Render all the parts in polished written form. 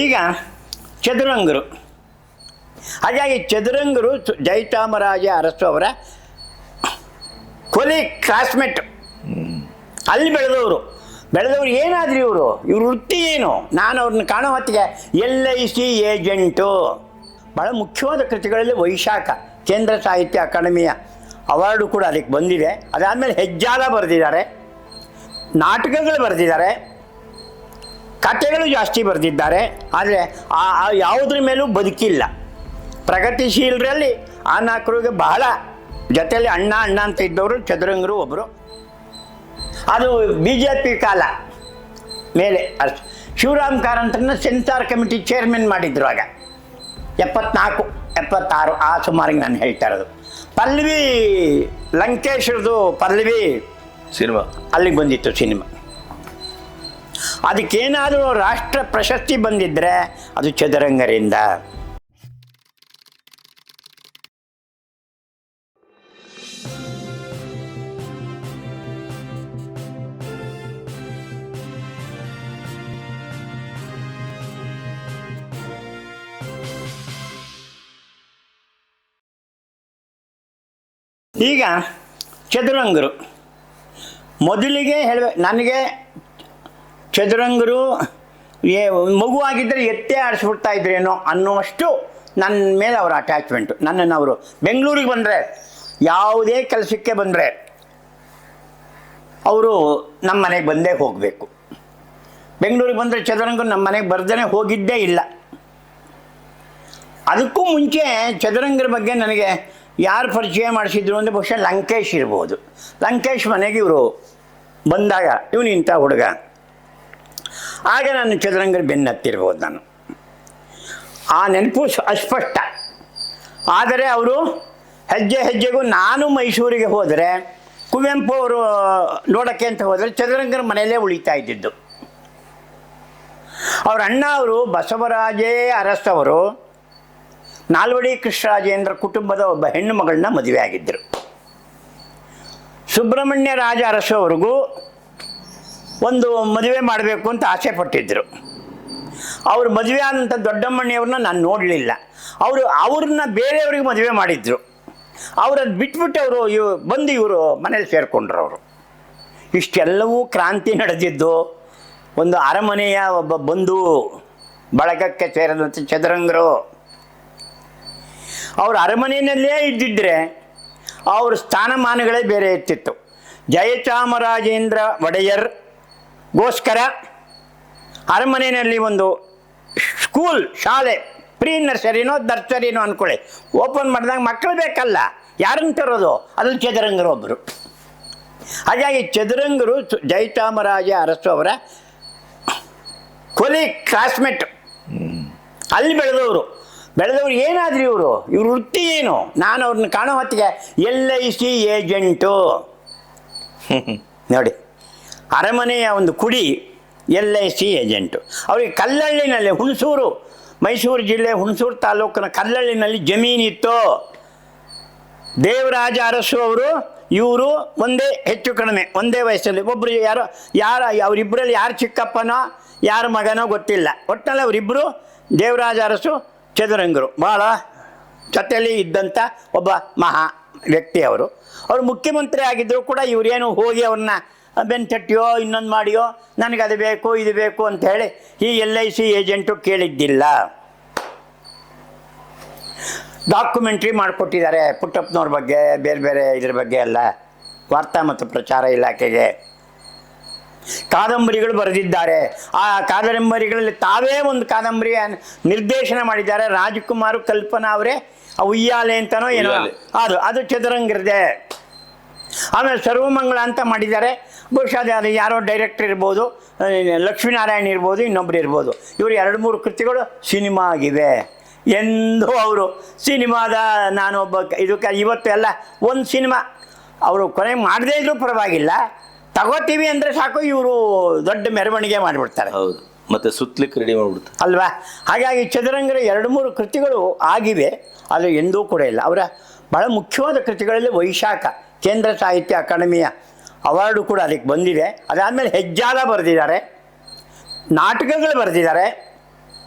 ಈಗ ಚದುರಂಗರು, ಹಾಗಾಗಿ ಚದುರಂಗರು ಜಯಚಾಮರಾಜ ಅರಸು ಅವರ ಕೊಲಿ ಕ್ಲಾಸ್ಮೇಟ್. ಅಲ್ಲಿ ಬೆಳೆದವರು ಏನಾದ್ರೂ ಇವ್ರ ವೃತ್ತಿ ಏನು? ನಾನು ಅವ್ರನ್ನ ಕಾಣೋ ಹೊತ್ತಿಗೆ LIC ಏಜೆಂಟು. ಭಾಳ ಮುಖ್ಯವಾದ ಕೃತಿಗಳಲ್ಲಿ ವೈಶಾಖ ಕೇಂದ್ರ ಸಾಹಿತ್ಯ ಅಕಾಡೆಮಿಯ ಅವಾರ್ಡು ಕೂಡ ಅದಕ್ಕೆ ಬಂದಿದೆ. ಅದಾದಮೇಲೆ ಹೆಜ್ಜಾಲ ಬರೆದಿದ್ದಾರೆ, ನಾಟಕಗಳು ಬರೆದಿದ್ದಾರೆ, ಕಥೆಗಳು ಜಾಸ್ತಿ ಬರೆದಿದ್ದಾರೆ. ಆದರೆ ಯಾವುದ್ರ ಮೇಲೂ ಬದುಕಿಲ್ಲ. ಪ್ರಗತಿಶೀಲರಲ್ಲಿ ಆ ನಾಲ್ಕರಿಗೆ ಬಹಳ ಜೊತೆಯಲ್ಲಿ ಅಣ್ಣ ಅಂತ ಇದ್ದವರು ಚದುರಂಗರು ಒಬ್ಬರು. ಅದು BJP ಕಾಲ ಮೇಲೆ ಶಿವರಾಮ್ ಕಾರಂತರನ್ನ ಸೆನ್ಸಾರ್ ಕಮಿಟಿ ಚೇರ್ಮನ್ ಮಾಡಿದ್ರು. ಆಗ 74, 76 ಆ ಸುಮಾರಿಗೆ ನಾನು ಹೇಳ್ತಾ ಇರೋದು. ಪಲ್ಲವಿ ಲಂಕೇಶ್ರದು ಪಲ್ಲವಿ ಸಿನಿಮಾ ಅಲ್ಲಿಗೆ ಬಂದಿತ್ತು ಸಿನಿಮಾ. ಅದಕ್ಕೇನಾದರೂ ರಾಷ್ಟ್ರ ಪ್ರಶಸ್ತಿ ಬಂದಿದ್ದರೆ ಅದು ಚದುರಂಗರಿಂದ. ಈಗ ಚದುರಂಗರು ಮೊದಲಿಗೆ ಹೇಳಬೇಕು, ನನಗೆ ಚದುರಂಗರು ಮಗುವಾಗಿದ್ದರೆ ಎತ್ತೇ ಆಡಿಸ್ಬಿಡ್ತಾ ಇದ್ರೇನೋ ಅನ್ನೋಷ್ಟು ನನ್ನ ಮೇಲೆ ಅವರ ಅಟ್ಯಾಚ್ಮೆಂಟು. ನನ್ನನ್ನು ಅವರು ಬೆಂಗಳೂರಿಗೆ ಬಂದರೆ, ಯಾವುದೇ ಕೆಲಸಕ್ಕೆ ಬಂದರೆ ಅವರು ನಮ್ಮ ಮನೆಗೆ ಬಂದೇ ಹೋಗಬೇಕು. ಬೆಂಗಳೂರಿಗೆ ಬಂದರೆ ಚದುರಂಗರು ನಮ್ಮ ಮನೆಗೆ ಬರ್ದೇ ಹೋಗಿದ್ದೇ ಇಲ್ಲ. ಅದಕ್ಕೂ ಮುಂಚೆ ಚದುರಂಗರ ಬಗ್ಗೆ ನನಗೆ ಯಾರು ಪರಿಚಯ ಮಾಡಿಸಿದ್ರು ಅಂದರೆ ಬಹುಶಃ ಲಂಕೇಶ್ ಇರ್ಬೋದು. ಲಂಕೇಶ್ ಮನೆಗೆ ಇವರು ಬಂದಾಗ ಇವನು ಇಂಥ ಹುಡುಗ, ಆಗ ನಾನು ಚದುರಂಗರ ಬೆನ್ನತ್ತಿರ್ಬೋದು. ನಾನು ಆ ನೆನಪು ಅಸ್ಪಷ್ಟ. ಆದರೆ ಅವರು ಹೆಜ್ಜೆ ಹೆಜ್ಜೆಗೂ ನಾನು ಮೈಸೂರಿಗೆ ಹೋದರೆ, ಕುವೆಂಪು ಅವರು ನೋಡೋಕ್ಕೆ ಅಂತ ಹೋದರೆ ಚದುರಂಗರ ಮನೆಯಲ್ಲೇ ಉಳಿತಾ ಇದ್ದಿದ್ದು. ಅವ್ರ ಅಣ್ಣ ಅವರು ಬಸವರಾಜೇ ಅರಸವರು ನಾಲ್ವಡಿ ಕೃಷ್ಣರಾಜೇಂದ್ರ ಕುಟುಂಬದ ಒಬ್ಬ ಹೆಣ್ಣು ಮಗಳನ್ನ ಮದುವೆ ಆಗಿದ್ದರು. ಸುಬ್ರಹ್ಮಣ್ಯ ರಾಜ ಅರಸು ಅವ್ರಿಗೂ ಒಂದು ಮದುವೆ ಮಾಡಬೇಕು ಅಂತ ಆಸೆ ಪಟ್ಟಿದ್ದರು. ಅವರು ಮದುವೆ ಆದಂಥ ದೊಡ್ಡಮ್ಮಣ್ಣಿಯವ್ರನ್ನ ನಾನು ನೋಡಲಿಲ್ಲ. ಅವ್ರನ್ನ ಬೇರೆಯವ್ರಿಗೆ ಮದುವೆ ಮಾಡಿದ್ರು. ಅವರನ್ನು ಬಿಟ್ಬಿಟ್ಟು ಬಂದು ಇವರು ಮನೇಲಿ ಸೇರಿಕೊಂಡ್ರು. ಅವರು ಇಷ್ಟೆಲ್ಲವೂ ಕ್ರಾಂತಿ ನಡೆದಿದ್ದು ಒಂದು ಅರಮನೆಯ ಒಬ್ಬ ಬಂಧು ಬಳಗಕ್ಕೆ ಸೇರಿದಂಥ ಚದುರಂಗರು. ಅವರು ಅರಮನೆಯಲ್ಲೇ ಇದ್ದಿದ್ದರೆ ಅವ್ರ ಸ್ಥಾನಮಾನಗಳೇ ಬೇರೆ ಇರ್ತಿತ್ತು. ಜಯಚಾಮರಾಜೇಂದ್ರ ಒಡೆಯರ್ಗೋಸ್ಕರ ಅರಮನೆಯಲ್ಲಿ ಒಂದು ಸ್ಕೂಲ್, ಶಾಲೆ, ಪ್ರೀ ನರ್ಸರಿನೋ ನರ್ಸರಿನೋ ಅಂದ್ಕೊಳ್ಳಿ, ಓಪನ್ ಮಾಡಿದಾಗ ಮಕ್ಕಳು ಬೇಕಲ್ಲ, ಯಾರನ್ನು ತರೋದು? ಅದ್ರಲ್ಲಿ ಚದುರಂಗರು ಒಬ್ಬರು. ಹಾಗಾಗಿ ಚದುರಂಗರು ಜಯಚಾಮರಾಜ ಅರಸು ಅವರ ಕೊಲಿ ಕ್ಲಾಸ್ಮೇಟ್. ಅಲ್ಲಿ ಬೆಳೆದವರು ಏನಾದ್ರೂ ಇವ್ರ ವೃತ್ತಿ ಏನು? ನಾನು ಅವ್ರನ್ನ ಕಾಣೋ ಹೊತ್ತಿಗೆ LIC ಏಜೆಂಟು. ನೋಡಿ, ಅರಮನೆಯ ಒಂದು ಕುಡಿ LIC ಏಜೆಂಟು. ಅವರಿಗೆ ಕಲ್ಲಳ್ಳಿನಲ್ಲಿ, ಹುಣಸೂರು, ಮೈಸೂರು ಜಿಲ್ಲೆ ಹುಣಸೂರು ತಾಲೂಕಿನ ಕಲ್ಲಳ್ಳಿನಲ್ಲಿ ಜಮೀನಿತ್ತು. ದೇವರಾಜ ಅರಸು ಅವರು ಇವರು ಒಂದೇ, ಹೆಚ್ಚು ಕಡಿಮೆ ಒಂದೇ ವಯಸ್ಸಲ್ಲಿ. ಒಬ್ಬರು ಅವರಿಬ್ಬರಲ್ಲಿ ಯಾರು ಚಿಕ್ಕಪ್ಪನೋ ಯಾರ ಮಗನೋ ಗೊತ್ತಿಲ್ಲ. ಒಟ್ಟಿನಲ್ಲಿ ಅವರಿಬ್ಬರು ದೇವರಾಜ ಅರಸು ಚದುರಂಗರು ಭಾಳ ಜೊತೆಯಲ್ಲಿ ಇದ್ದಂಥ ಒಬ್ಬ ಮಹಾ ವ್ಯಕ್ತಿ. ಅವರು ಮುಖ್ಯಮಂತ್ರಿ ಆಗಿದ್ದರೂ ಕೂಡ ಇವರೇನು ಹೋಗಿ ಅವ್ರನ್ನ ಬೆನ್ತಟ್ಟಿಯೋ ಇನ್ನೊಂದು ಮಾಡಿಯೋ ನನಗೆ ಅದು ಬೇಕು ಇದು ಬೇಕು ಅಂತ ಹೇಳಿ ಈ LIC ಏಜೆಂಟು ಕೇಳಿದ್ದಿಲ್ಲ. ಡಾಕ್ಯುಮೆಂಟ್ರಿ ಮಾಡಿಕೊಟ್ಟಿದ್ದಾರೆ ಪುಟ್ಟಪ್ಪನವ್ರ ಬಗ್ಗೆ, ಬೇರೆ ಬೇರೆ ಇದ್ರ ಬಗ್ಗೆ ಎಲ್ಲ ವಾರ್ತಾ ಮತ್ತು ಪ್ರಚಾರ ಇಲಾಖೆಗೆ. ಕಾದಂಬರಿಗಳು ಬರೆದಿದ್ದಾರೆ. ಆ ಕಾದಂಬರಿಗಳಲ್ಲಿ ತಾವೇ ಒಂದು ಕಾದಂಬರಿ ನಿರ್ದೇಶನ ಮಾಡಿದ್ದಾರೆ. ರಾಜ್ಕುಮಾರ್, ಕಲ್ಪನಾ ಅವರೇ ಉಯ್ಯಾಲೆ ಅಂತನೋ ಏನೋ, ಅದು ಚದುರಂಗರದೆ. ಆಮೇಲೆ ಸರ್ವಮಂಗಳ ಅಂತ ಮಾಡಿದ್ದಾರೆ. ಬಹುಶಃ ಅದು ಯಾರೋ ಡೈರೆಕ್ಟರ್ ಇರ್ಬೋದು, ಲಕ್ಷ್ಮೀನಾರಾಯಣ ಇರ್ಬೋದು, ಇನ್ನೊಬ್ರು ಇರ್ಬೋದು. ಇವರು 2-3 ಕೃತಿಗಳು ಸಿನಿಮಾ ಆಗಿವೆ. ಎಂದು ಅವರು ಸಿನಿಮಾದ ನಾನೊಬ್ಬ ಇದಕ್ಕೆ ಇವತ್ತು ಎಲ್ಲ ಒಂದು ಸಿನಿಮಾ ಅವರು ಕೊನೆ ಮಾಡದೇ ಇದ್ರೂ ಪರವಾಗಿಲ್ಲ, ತಗೋತೀವಿ ಅಂದರೆ ಸಾಕು, ಇವರು ದೊಡ್ಡ ಮೆರವಣಿಗೆ ಮಾಡಿಬಿಡ್ತಾರೆ. ಹೌದು, ಮತ್ತೆ ಸುತ್ತಲಿಕ್ಕೆ ರೆಡಿ ಮಾಡಿಬಿಡ್ತಾರೆ ಅಲ್ವಾ? ಹಾಗಾಗಿ ಚದುರಂಗರ 2-3 ಕೃತಿಗಳು ಆಗಿವೆ, ಅದು ಎಂದೂ ಕೂಡ ಇಲ್ಲ. ಅವರ ಬಹಳ ಮುಖ್ಯವಾದ ಕೃತಿಗಳಲ್ಲಿ ವೈಶಾಖ ಕೇಂದ್ರ ಸಾಹಿತ್ಯ ಅಕಾಡೆಮಿಯ ಅವಾರ್ಡು ಕೂಡ ಅದಕ್ಕೆ ಬಂದಿದೆ. ಅದಾದಮೇಲೆ ಹೆಜ್ಜಾಲ ಬರೆದಿದ್ದಾರೆ, ನಾಟಕಗಳು ಬರೆದಿದ್ದಾರೆ,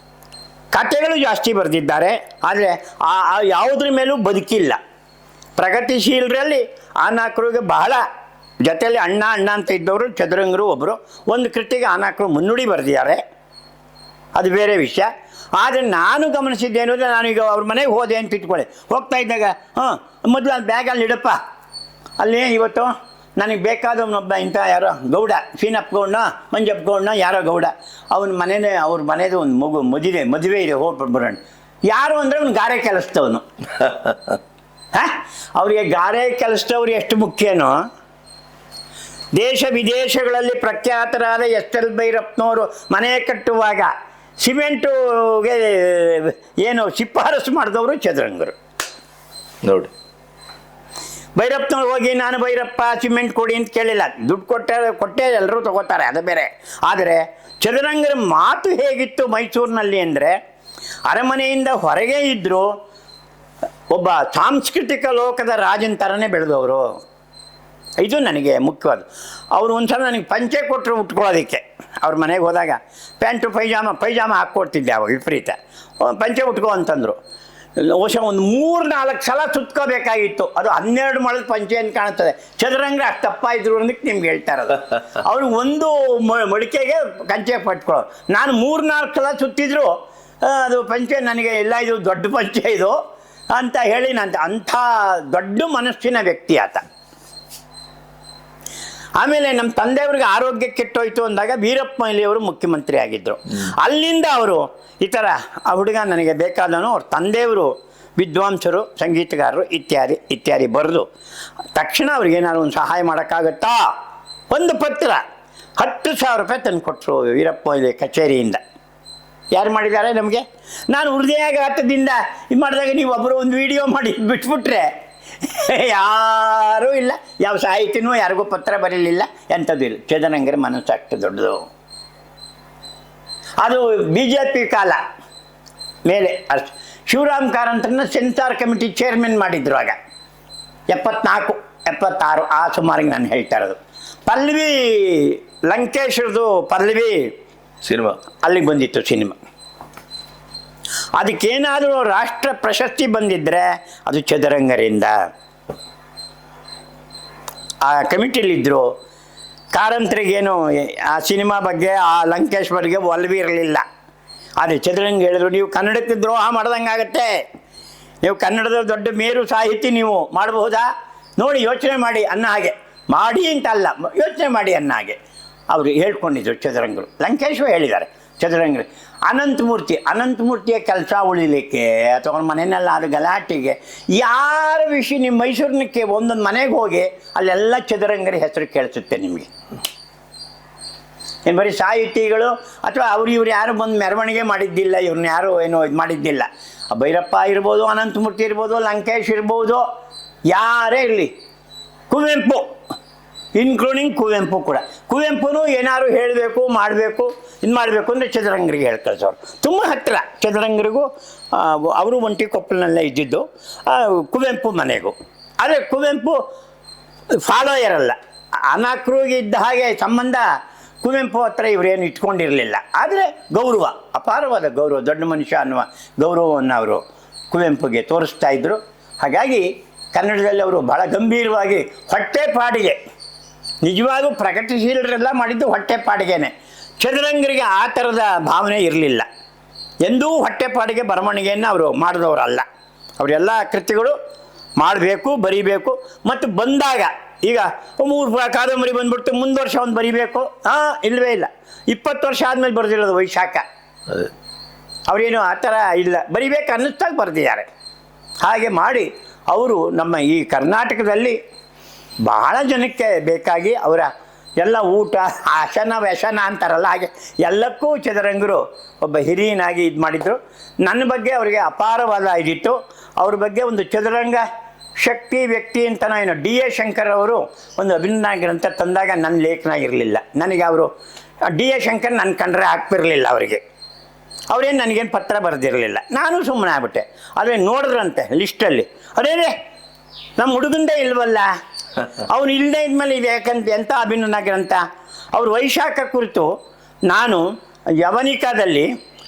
ಕಥೆಗಳು ಜಾಸ್ತಿ ಬರೆದಿದ್ದಾರೆ. ಆದರೆ ಯಾವುದ್ರ ಮೇಲೂ ಬದುಕಿಲ್ಲ. ಪ್ರಗತಿಶೀಲರಲ್ಲಿ ಆನಾಕರಿಗೆ ಬಹಳ ಜೊತೆಯಲ್ಲಿ ಅಣ್ಣ ಅಂತ ಇದ್ದವರು ಚದುರಂಗರು ಒಬ್ಬರು. ಒಂದು ಕೃತಿಗೆ ಆನಾಕರು ಮುನ್ನುಡಿ ಬರೆದಿದ್ದಾರೆ, ಅದು ಬೇರೆ ವಿಷಯ. ಆದರೆ ನಾನು ಗಮನಿಸಿದ್ದೇನು ಅಂದರೆ, ನಾನೀಗ ಅವ್ರ ಮನೆಗೆ ಹೋದೆ ಅಂತ ಇಟ್ಕೊಳ್ಳಿ. ಹೋಗ್ತಾ ಇದ್ದಾಗ ಮೊದಲು ಅದು ಬ್ಯಾಗಲ್ಲಿ ಇಡಪ್ಪ, ಅಲ್ಲಿ ಇವತ್ತು ನನಗೆ ಬೇಕಾದವನೊಬ್ಬ ಇಂಥ ಯಾರೋ ಗೌಡ, ಸೀನಪ್ಪ ಗೌಡನ ಮಂಜಪ್ಪ ಗೌಡನ ಯಾರೋ ಗೌಡ, ಅವ್ರ ಮನೆದು ಒಂದು ಮದುವೆ ಇದೆ, ಹೋಗ್ಬಿಟ್ಟು ಬರೋಣ. ಯಾರು ಅಂದರೆ ಅವ್ನು ಗಾರೆ ಕೆಲಸದವನು. ಅವರಿಗೆ ಗಾರೆ ಕೆಲಸದವ್ರು ಎಷ್ಟು ಮುಖ್ಯನೋ, ದೇಶ ವಿದೇಶಗಳಲ್ಲಿ ಪ್ರಖ್ಯಾತರಾದ ಎಸ್ ಎಲ್ ಭೈರಪ್ಪನವರು ಮನೆ ಕಟ್ಟುವಾಗ ಸಿಮೆಂಟುಗೆ ಏನು ಶಿಫಾರಸು ಮಾಡಿದವರು ಚದುರಂಗರು ನೋಡಿ. ಭೈರಪ್ಪನವ್ರು ಹೋಗಿ ನಾನು ಭೈರಪ್ಪ ಸಿಮೆಂಟ್ ಕೊಡಿ ಅಂತ ಕೇಳಿಲ್ಲ, ದುಡ್ಡು ಕೊಟ್ಟೆ ಎಲ್ಲರೂ ತಗೋತಾರೆ, ಅದು ಬೇರೆ. ಆದರೆ ಚದುರಂಗರ ಮಾತು ಹೇಗಿತ್ತು ಮೈಸೂರಿನಲ್ಲಿ ಅಂದರೆ, ಅರಮನೆಯಿಂದ ಹೊರಗೆ ಇದ್ದರೂ ಒಬ್ಬ ಸಾಂಸ್ಕೃತಿಕ ಲೋಕದ ರಾಜನ ಥರನೇ ಬೆಳೆದವರು. ಇದು ನನಗೆ ಮುಖ್ಯವಾದ. ಅವರು ಒಂದು ಸಲ ನನಗೆ ಪಂಚೆ ಕೊಟ್ಟರು ಉಟ್ಕೊಳ್ಳೋದಕ್ಕೆ. ಅವ್ರ ಮನೆಗೆ ಹೋದಾಗ ಪ್ಯಾಂಟು ಪೈಜಾಮ ಹಾಕ್ಕೊಡ್ತಿದ್ದೆ ಅವಾಗ, ವಿಪರೀತ. ಪಂಚೆ ಉಟ್ಕೋ ಅಂತಂದರು. ಒಂದು 3-4 ಸಲ ಸುತ್ಕೋಬೇಕಾಗಿತ್ತು. ಅದು 12 ಮೊಳದ ಪಂಚೆ ಅಂತ ಕಾಣ್ತದೆ. ಚದುರಂಗ ಅಷ್ಟು ತಪ್ಪ ಇದ್ರು ಅನ್ನಕ್ಕೆ ನಿಮ್ಗೆ ಹೇಳ್ತಾ ಇರೋದು. ಅವ್ರು ಒಂದು ಮಡಿಕೆಗೆ ಕಂಚೆ ಪಟ್ಕೊಳ್ಳೋ. ನಾನು 3-4 ಸಲ ಸುತ್ತಿದ್ರು ಅದು ಪಂಚೆ ನನಗೆ ಇಲ್ಲ, ಇದು ದೊಡ್ಡ ಪಂಚೆ ಇದು ಅಂತ ಹೇಳಿ ಅಂಥ ದೊಡ್ಡ ಮನಸ್ಸಿನ ವ್ಯಕ್ತಿ ಆತ. ಆಮೇಲೆ ನಮ್ಮ ತಂದೆಯವ್ರಿಗೆ ಆರೋಗ್ಯ ಕೆಟ್ಟೋಯ್ತು ಅಂದಾಗ ವೀರಪ್ಪ ಮೊಯ್ಲಿಯವರು ಮುಖ್ಯಮಂತ್ರಿ ಆಗಿದ್ದರು. ಅಲ್ಲಿಂದ ಅವರು ಈ ಥರ ಆ ಹುಡುಗ ನನಗೆ ಬೇಕಾದನು, ಅವ್ರ ತಂದೆಯವರು ವಿದ್ವಾಂಸರು, ಸಂಗೀತಗಾರರು ಇತ್ಯಾದಿ ಬರೆದು ತಕ್ಷಣ ಅವ್ರಿಗೇನಾದ್ರು ಒಂದು ಸಹಾಯ ಮಾಡೋಕ್ಕಾಗತ್ತಾ? ಒಂದು ಪತ್ರ 10,000 ರೂಪಾಯಿ ತಂದು ಕೊಟ್ಟರು ವೀರಪ್ಪ ಮೊಯ್ಲಿ ಕಚೇರಿಯಿಂದ. ಯಾರು ಮಾಡಿದ್ದಾರೆ ನಮಗೆ? ನಾನು ಹೃದಯಾಘಾತದಿಂದ ಇದು ಮಾಡಿದಾಗ ನೀವು ಒಬ್ಬರು ಒಂದು ವಿಡಿಯೋ ಮಾಡಿ ಬಿಟ್ಬಿಟ್ರೆ ಯಾರೂ ಇಲ್ಲ, ಯಾವ ಸಾಹಿತಿನೂ ಯಾರಿಗೂ ಪತ್ರ ಬರೀಲಿಲ್ಲ, ಎಂಥದ್ದು ಇಲ್ಲ. ಚದುರಂಗರ ಮನಸ್ಸು ಅಷ್ಟು ದೊಡ್ಡದು. ಅದು BJP ಕಾಲ ಮೇಲೆ ಅಷ್ಟು. ಶಿವರಾಮ್ ಕಾರಂತರನ್ನ ಸೆನ್ಸಾರ್ ಕಮಿಟಿ ಚೇರ್ಮನ್ ಮಾಡಿದ್ರು ಆಗ 74-76 ಆ ಸುಮಾರಿಗೆ ನಾನು ಹೇಳ್ತಾ ಇರೋದು. ಪಲ್ಲವಿ ಲಂಕೇಶ್ರದು ಪಲ್ಲವಿ ಸಿನಿಮಾ ಅಲ್ಲಿಗೆ ಬಂದಿತ್ತು ಸಿನಿಮಾ. ಅದಕ್ಕೇನಾದರೂ ರಾಷ್ಟ್ರ ಪ್ರಶಸ್ತಿ ಬಂದಿದ್ದರೆ ಅದು ಚದುರಂಗರಿಂದ. ಆ ಕಮಿಟಿಲಿದ್ದರು. ಕಾರಂತರಿಗೇನು ಆ ಸಿನಿಮಾ ಬಗ್ಗೆ, ಆ ಲಂಕೇಶ್ ಬಗ್ಗೆ ಒಲವು ಇರಲಿಲ್ಲ. ಆದರೆ ಚದುರಂಗ ಹೇಳಿದ್ರು, ನೀವು ಕನ್ನಡಕ್ಕೆ ದ್ರೋಹ ಮಾಡ್ದಂಗೆ ಆಗುತ್ತೆ, ನೀವು ಕನ್ನಡದ ದೊಡ್ಡ ಮೇರು ಸಾಹಿತಿ, ನೀವು ಮಾಡಬಹುದಾ ನೋಡಿ, ಯೋಚನೆ ಮಾಡಿ ಅನ್ನೋ ಹಾಗೆ. ಮಾಡಿ ಅಂತ ಅಲ್ಲ, ಯೋಚನೆ ಮಾಡಿ ಅನ್ನೋ ಹಾಗೆ ಅವರು ಹೇಳ್ಕೊಂಡಿದ್ರು ಚದುರಂಗರು. ಲಂಕೇಶು ಹೇಳಿದ್ದಾರೆ ಚದುರಂಗರು. ಅನಂತಮೂರ್ತಿಯ ಕೆಲಸ ಉಳಿಲಿಕ್ಕೆ ಅಥವಾ ಅವ್ರ ಮನೆಯಲ್ಲ ಅದು ಗಲಾಟೆಗೆ ಯಾರ ವಿಷಯ, ನಿಮ್ಮ ಮೈಸೂರಿನಕ್ಕೆ ಒಂದೊಂದು ಮನೆಗೆ ಹೋಗಿ ಅಲ್ಲೆಲ್ಲ ಚದುರಂಗರ ಹೆಸರು ಕೇಳಿಸುತ್ತೆ ನಿಮಗೆ. ಏನು ಬರೀ ಸಾಹಿತಿಗಳು ಅಥವಾ ಇವ್ರು ಯಾರು ಬಂದು ಮೆರವಣಿಗೆ ಮಾಡಿದ್ದಿಲ್ಲ, ಇವ್ರನ್ನ ಯಾರು ಏನೋ ಇದು ಮಾಡಿದ್ದಿಲ್ಲ. ಭೈರಪ್ಪ ಇರ್ಬೋದು, ಅನಂತಮೂರ್ತಿ ಇರ್ಬೋದು, ಲಂಕೇಶ್ ಇರ್ಬೋದು, ಯಾರೇ ಇರಲಿ, ಕುವೆಂಪು ಇನ್ಕ್ಲೂಡಿಂಗ್ ಕುವೆಂಪು ಕೂಡ. ಕುವೆಂಪುನೂ ಏನಾದ್ರು ಹೇಳಬೇಕು, ಮಾಡಬೇಕು, ಇದು ಮಾಡಬೇಕು ಅಂದರೆ ಚದುರಂಗರಿಗೆ ಹೇಳಿ ಕಳಿಸೋರು. ತುಂಬ ಹತ್ತಿರ ಚದುರಂಗರಿಗೂ. ಅವರು ಒಂಟಿಕೊಪ್ಪಲಿನಲ್ಲೇ ಇದ್ದಿದ್ದು, ಕುವೆಂಪು ಮನೆಗೂ. ಆದರೆ ಕುವೆಂಪು ಫಾಲೋಯರ್ ಅಲ್ಲ, ಅನಾಕರಿಗೆ ಇದ್ದ ಹಾಗೆ ಸಂಬಂಧ ಕುವೆಂಪು ಹತ್ರ ಇವರೇನು ಇಟ್ಕೊಂಡಿರಲಿಲ್ಲ. ಆದರೆ ಗೌರವ, ಅಪಾರವಾದ ಗೌರವ, ದೊಡ್ಡ ಮನುಷ್ಯ ಅನ್ನುವ ಗೌರವವನ್ನು ಅವರು ಕುವೆಂಪುಗೆ ತೋರಿಸ್ತಾ ಇದ್ದರು. ಹಾಗಾಗಿ ಕನ್ನಡದಲ್ಲಿ ಅವರು ಬಹಳ ಗಂಭೀರವಾಗಿ ಹೊಟ್ಟೆಪಾಡಿಗೆ, ನಿಜವಾಗೂ ಪ್ರಗತಿಶೀಲರೆಲ್ಲ ಮಾಡಿದ್ದು ಹೊಟ್ಟೆಪಾಡಿಗೆನೆ. ಚದುರಂಗರಿಗೆ ಆ ಥರದ ಭಾವನೆ ಇರಲಿಲ್ಲ. ಎಂದೂ ಹೊಟ್ಟೆಪಾಡಿಗೆ ಬರವಣಿಗೆಯನ್ನು ಅವರು ಮಾಡಿದವರಲ್ಲ. ಅವರೆಲ್ಲ ಕೃತಿಗಳು ಮಾಡಬೇಕು, ಬರೀಬೇಕು. ಮತ್ತು ಬಂದಾಗ ಈಗ 3 ಕಾದಂಬರಿ ಬಂದ್ಬಿಡ್ತು, ಮುಂದೆ ವರ್ಷ ಒಂದು ಬರೀಬೇಕು, ಇಲ್ಲವೇ ಇಲ್ಲ. 20 ವರ್ಷ ಆದಮೇಲೆ ಬರೆದಿರೋದು ವೈಶಾಖ. ಅವರೇನು ಆ ಥರ ಇಲ್ಲ, ಬರಿಬೇಕು ಅನ್ನಿಸ್ದಾಗ ಬರೆದಿದ್ದಾರೆ. ಹಾಗೆ ಮಾಡಿ ಅವರು ನಮ್ಮ ಈ ಕರ್ನಾಟಕದಲ್ಲಿ ಬಹಳ ಜನಕ್ಕೆ ಬೇಕಾಗಿ ಅವರ ಎಲ್ಲ ಊಟ, ಆಸನ ವ್ಯಸನ ಅಂತಾರಲ್ಲ, ಹಾಗೆ ಎಲ್ಲಕ್ಕೂ ಚದುರಂಗರು ಒಬ್ಬ ಹಿರಿಯನಾಗಿ ಇದು ಮಾಡಿದರು. ನನ್ನ ಬಗ್ಗೆ ಅವರಿಗೆ ಅಪಾರವಾದ ಇದಿತ್ತು. ಅವ್ರ ಬಗ್ಗೆ ಒಂದು ಚದುರಂಗ ಶಕ್ತಿ ವ್ಯಕ್ತಿ ಅಂತ ಏನು D.A. ಶಂಕರ್ ಅವರು ಒಂದು ಅಭಿನಂದನಾ ಗ್ರಂಥ ತಂದಾಗ ನನ್ನ ಲೇಖನ ಇರಲಿಲ್ಲ. ನನಗೆ ಅವರು D.A. ಶಂಕರ್ ನನ್ನ ಕಂಡ್ರೆ ಹಾಕ್ತಿರಲಿಲ್ಲ. ಅವರಿಗೆ ಅವರೇನು ನನಗೇನು ಪತ್ರ ಬರೆದಿರಲಿಲ್ಲ. ನಾನು ಸುಮ್ಮನೆ ಆಗ್ಬಿಟ್ಟೆ. ಆದರೆ ನೋಡಿದ್ರಂತೆ ಲಿಸ್ಟಲ್ಲಿ, ಅದೇ ನಮ್ಮ ಹುಡುಗಂದೇ ಇಲ್ವಲ್ಲ, ಅವನು ಇಲ್ಲದೆ ಇದ್ಮೇಲೆ ಇದು ಯಾಕಂತ ಎಂಥ ಅಭಿನಂದನಾ ಗ್ರಂಥ. ಅವರು ವೈಶಾಖ ಕುರಿತು ನಾನು ಯವನಿಕಾದಲ್ಲಿ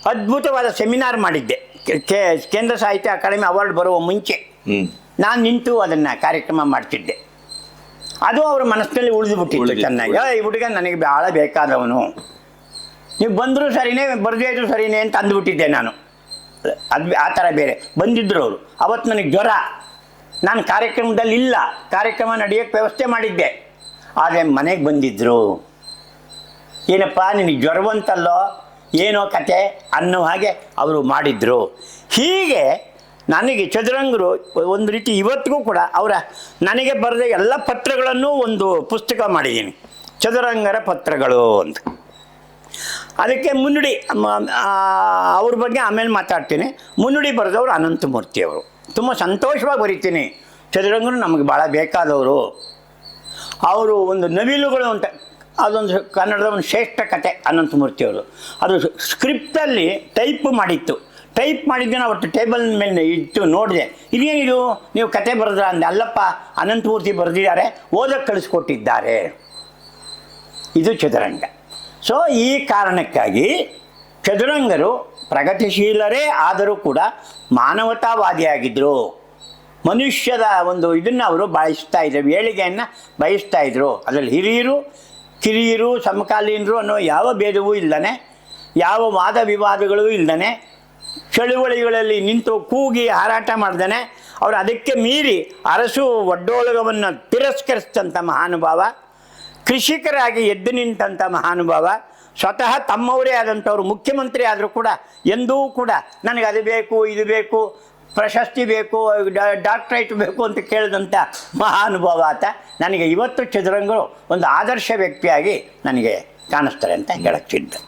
ಅದ್ಭುತವಾದ ಸೆಮಿನಾರ್ ಮಾಡಿದ್ದೆ ಕೇಂದ್ರ ಸಾಹಿತ್ಯ ಅಕಾಡೆಮಿ ಅವಾರ್ಡ್ ಬರುವ ಮುಂಚೆ ನಾನು ನಿಂತು ಅದನ್ನು ಕಾರ್ಯಕ್ರಮ ಮಾಡ್ತಿದ್ದೆ. ಅದು ಅವ್ರ ಮನಸ್ಸಿನಲ್ಲಿ ಉಳಿದುಬಿಟ್ಟಿತ್ತು ಚೆನ್ನಾಗಿ. ಈ ಹುಡುಗ ನನಗೆ ಭಾಳ ಬೇಕಾದವನು, ನೀವು ಬಂದರೂ ಸರಿನೇ ಬರದೇ ಇದ್ರು ಸರಿನೇ ಅಂತ ಅಂದ್ಬಿಟ್ಟಿದ್ದೆ ನಾನು. ಅದು ಆ ಥರ ಬೇರೆ ಬಂದಿದ್ದರು ಅವರು. ಅವತ್ತು ನನಗೆ ಜ್ವರ, ನಾನು ಕಾರ್ಯಕ್ರಮದಲ್ಲಿ ಇಲ್ಲ, ಕಾರ್ಯಕ್ರಮ ನಡೆಯೋಕ್ಕೆ ವ್ಯವಸ್ಥೆ ಮಾಡಿದ್ದೆ. ಆದರೆ ಮನೆಗೆ ಬಂದಿದ್ದರು. ಏನಪ್ಪ ನಿನಗೆ ಜ್ವರವಂತಲ್ಲೋ ಏನೋ ಕತೆ ಅನ್ನೋ ಹಾಗೆ ಅವರು ಮಾಡಿದರು. ಹೀಗೆ ನನಗೆ ಚದುರಂಗರು ಒಂದು ರೀತಿ ಇವತ್ತಿಗೂ ಕೂಡ ಅವರ ನನಗೆ ಬರೆದ ಎಲ್ಲ ಪತ್ರಗಳನ್ನು ಒಂದು ಪುಸ್ತಕ ಮಾಡಿದ್ದೀನಿ, ಚದುರಂಗರ ಪತ್ರಗಳು ಅಂತ. ಅದಕ್ಕೆ ಮುನ್ನುಡಿ ಅವ್ರ ಬಗ್ಗೆ ಆಮೇಲೆ ಮಾತಾಡ್ತೀನಿ. ಮುನ್ನುಡಿ ಬರೆದವರು ಅನಂತಮೂರ್ತಿಯವರು. ತುಂಬ ಸಂತೋಷವಾಗಿ ಬರೀತೀನಿ. ಚದುರಂಗರು ನಮಗೆ ಭಾಳ ಬೇಕಾದವರು. ಅವರು ಒಂದು ನವಿಲುಗಳು ಅಂತ, ಅದೊಂದು ಕನ್ನಡದ ಒಂದು ಶ್ರೇಷ್ಠ ಕತೆ ಅನಂತಮೂರ್ತಿಯವರು. ಅದು ಸ್ಕ್ರಿಪ್ಟಲ್ಲಿ ಟೈಪ್ ಮಾಡಿತ್ತು. ಟೈಪ್ ಮಾಡಿದ್ದನ್ನು ಅವತ್ತು ಟೇಬಲ್ ಮೇಲೆ ಇಟ್ಟು ನೋಡಿದೆ. ಇದೇನಿದು ನೀವು ಕತೆ ಬರೆದ್ರ ಅಂದೆ. ಅಲ್ಲಪ್ಪ ಅನಂತಮೂರ್ತಿ ಬರೆದಿದ್ದಾರೆ, ಓದಕ್ಕೆ ಕಳಿಸ್ಕೊಟ್ಟಿದ್ದಾರೆ. ಇದು ಚದುರಂಗ. ಸೊ ಈ ಕಾರಣಕ್ಕಾಗಿ ಚದುರಂಗರು ಪ್ರಗತಿಶೀಲರೇ ಆದರೂ ಕೂಡ ಮಾನವತಾವಾದಿಯಾಗಿದ್ದರು. ಮನುಷ್ಯದ ಒಂದು ಇದನ್ನು ಅವರು ಬಯಸ್ತಾ ಇದ್ರು, ಏಳಿಗೆಯನ್ನು ಬಯಸ್ತಾ ಇದ್ದರು. ಅದರಲ್ಲಿ ಹಿರಿಯರು ಕಿರಿಯರು ಸಮಕಾಲೀನರು ಅನ್ನೋ ಯಾವ ಭೇದವೂ ಇಲ್ಲದೆ, ಯಾವ ವಾದ ವಿವಾದಗಳೂ ಇಲ್ಲದೆ, ಚಳುವಳಿಗಳಲ್ಲಿ ನಿಂತು ಕೂಗಿ ಹಾರಾಟ ಮಾಡ್ದೇ ಅವರು ಅದಕ್ಕೆ ಮೀರಿ ಅರಸು ಒಡ್ಡೋಲಗವನ್ನು ತಿರಸ್ಕರಿಸಿದಂಥ ಮಹಾನುಭಾವ, ಕೃಷಿಕರಾಗಿ ಎದ್ದು ನಿಂತಂಥ ಮಹಾನುಭಾವ, ಸ್ವತಃ ತಮ್ಮವರೇ ಆದಂಥವ್ರು ಮುಖ್ಯಮಂತ್ರಿ ಆದರೂ ಕೂಡ ಎಂದೂ ಕೂಡ ನನಗೆ ಅದು ಬೇಕು ಇದು ಬೇಕು ಪ್ರಶಸ್ತಿ ಬೇಕು ಡಾಕ್ಟ್ರೇಟ್ ಬೇಕು ಅಂತ ಕೇಳಿದಂಥ ಮಹಾನುಭಾವ ಆತ. ನನಗೆ ಇವತ್ತು ಚದುರಂಗರು ಒಂದು ಆದರ್ಶ ವ್ಯಕ್ತಿಯಾಗಿ ನನಗೆ ಕಾಣಿಸ್ತಾರೆ ಅಂತ ಹೇಳಕ್ತಿದ್ದೆ.